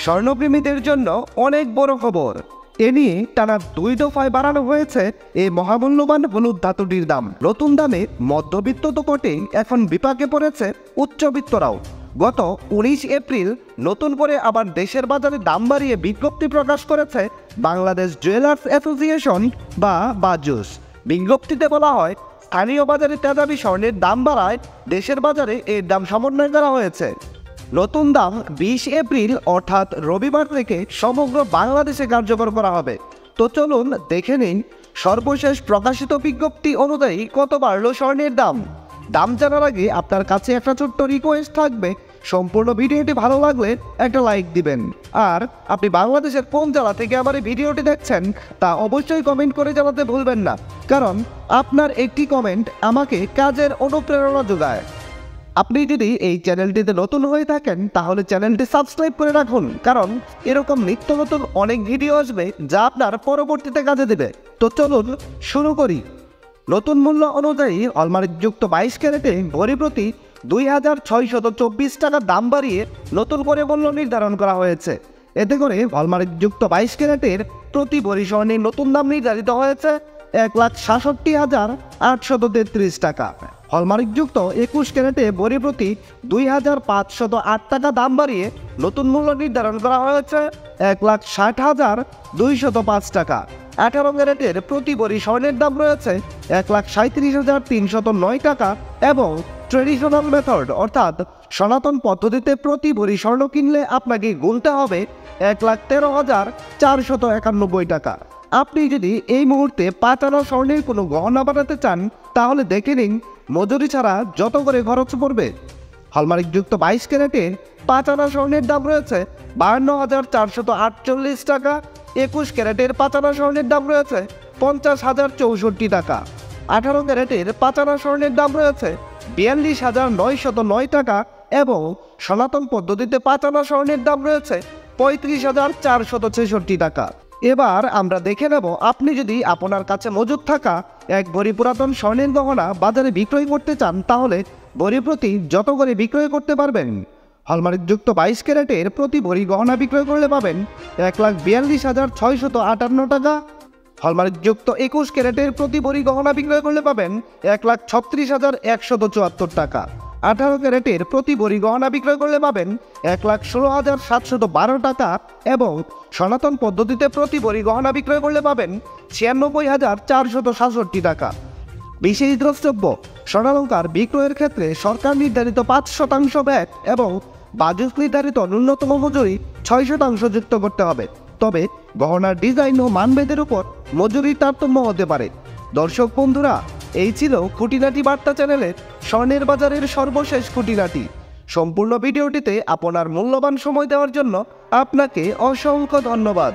স্বর্ণপ্রেমীদের জন্য অনেক বড় খবর। এ নিয়ে টানা 2 দফায় বাড়ানো হয়েছে এই মহামূল্যবান হলুদ ধাতুটির দাম। নতুন দামে মধ্যবিত্ত তো বটেই, এখন বিপাকে পড়েছে উচ্চবিত্তরাও। গত 19 এপ্রিল নতুন করে আবার দেশের বাজারে দাম বাড়িয়ে বিজ্ঞপ্তি প্রকাশ করেছে বাংলাদেশ জুয়েলার্স অ্যাসোসিয়েশন বা বাজুস। বিজ্ঞপ্তিতে বলা হয়, স্থানীয় বাজারে তেজাবি স্বর্ণের দাম বাড়ায় দেশের বাজারে এর দাম সমন্বয় করা হয়েছে। নতুন দাম 20 এপ্রিল অর্থাৎ রবিবার থেকে সমগ্র বাংলাদেশে কার্যকর করা হবে। তো চলুন দেখে নিন সর্বশেষ প্রকাশিত বিজ্ঞপ্তি অনুযায়ী কত বাড়ল স্বর্ণের দাম। দাম জানার আগে আপনার কাছে একটা ছোট্ট রিকোয়েস্ট থাকবে, সম্পূর্ণ ভিডিওটি ভালো লাগলে একটা লাইক দিবেন। আর আপনি বাংলাদেশের কোন জেলা থেকে আমার এই ভিডিওটি দেখছেন তা অবশ্যই কমেন্ট করে জানাতে ভুলবেন না, কারণ আপনার একটি কমেন্ট আমাকে কাজের অনুপ্রেরণা যোগায়। আপনি যদি এই চ্যানেলটিতে নতুন হয়ে থাকেন তাহলে চ্যানেলটি সাবস্ক্রাইব করে রাখুন, কারণ এরকম নিত্য নতুন অনেক ভিডিও আসবে যা আপনার পরবর্তীতে কাজে দেবে। তো চলুন শুরু করি। নতুন মূল্য অনুযায়ী হলমার্কযুক্ত 22 ক্যারেটে ভরি প্রতি 2624 টাকা দাম বাড়িয়ে নতুন করে মূল্য নির্ধারণ করা হয়েছে। এতে করে হলমার্কযুক্ত 22 ক্যারেটের প্রতি ভরি স্বর্ণের নতুন দাম নির্ধারিত হয়েছে 1,66,833 টাকা। হলমার্কযুক্ত 21 ক্যারেটে ভরি প্রতি 2508 টাকা দাম বাড়িয়ে নতুন মূল্য নির্ধারণ করা হয়েছে 1,60,205 টাকা। 18 ক্যারেটের প্রতি ভরি স্বর্ণের দাম রয়েছে 1,37,309 টাকা এবং ট্রেডিশনাল মেথড অর্থাৎ সনাতন পদ্ধতিতে প্রতি ভরি স্বর্ণ কিনলে আপনাকে গুনতে হবে 1,13,491 টাকা। আপনি যদি এই মুহূর্তে 5 আনা স্বর্ণের কোনো গহনা বানাতে চান তাহলে দেখে নিন মজুরি ছাড়া যত করে খরচ পড়বে। হলমার্কযুক্ত 22 ক্যারেটের 5 আনা স্বর্ণের দাম রয়েছে 52,448 টাকা। 21 ক্যারেটের 5 আনা স্বর্ণের দাম রয়েছে 50,064 টাকা। 18 ক্যারেটের 5 আনা স্বর্ণের দাম রয়েছে 42,909 টাকা এবং সনাতন পদ্ধতিতে 5 আনা স্বর্ণের দাম রয়েছে 35,466 টাকা। এবার আমরা দেখে নেব, আপনি যদি আপনার কাছে মজুদ থাকা এক ভরি পুরাতন স্বর্ণের গহনা বাজারে বিক্রয় করতে চান তাহলে ভরি প্রতি যত করে বিক্রয় করতে পারবেন। হলমার্কযুক্ত 22 ক্যারেটের প্রতি ভরি গহনা বিক্রয় করলে পাবেন 1,42,658 টাকা। হলমার্কযুক্ত 21 ক্যারেটের প্রতি ভরি গহনা বিক্রয় করলে পাবেন 1,36,174 টাকা। 18 ক্যারেটের প্রতি ভরি গহনা বিক্রয় করলে পাবেন 1,16,712 টাকা এবং সনাতন পদ্ধতিতে প্রতি ভরি গহনা বিক্রয় করলে পাবেন 96,467 টাকা। বিশেষ দ্রষ্টব্য, স্বর্ণালংকার বিক্রয়ের ক্ষেত্রে সরকার নির্ধারিত 5% ভ্যাট এবং বাজুস নির্ধারিত ন্যূনতম মজুরি 6% যুক্ত করতে হবে। তবে গহনার ডিজাইন ও মানভেদের উপর মজুরির তারতম্য হতে পারে। দর্শক বন্ধুরা, এই ছিল খুঁটিনাটি বার্তা চ্যানেলের স্বর্ণের বাজারের সর্বশেষ খুঁটিনাটি। সম্পূর্ণ ভিডিওটিতে আপনার মূল্যবান সময় দেওয়ার জন্য আপনাকে অসংখ্য ধন্যবাদ।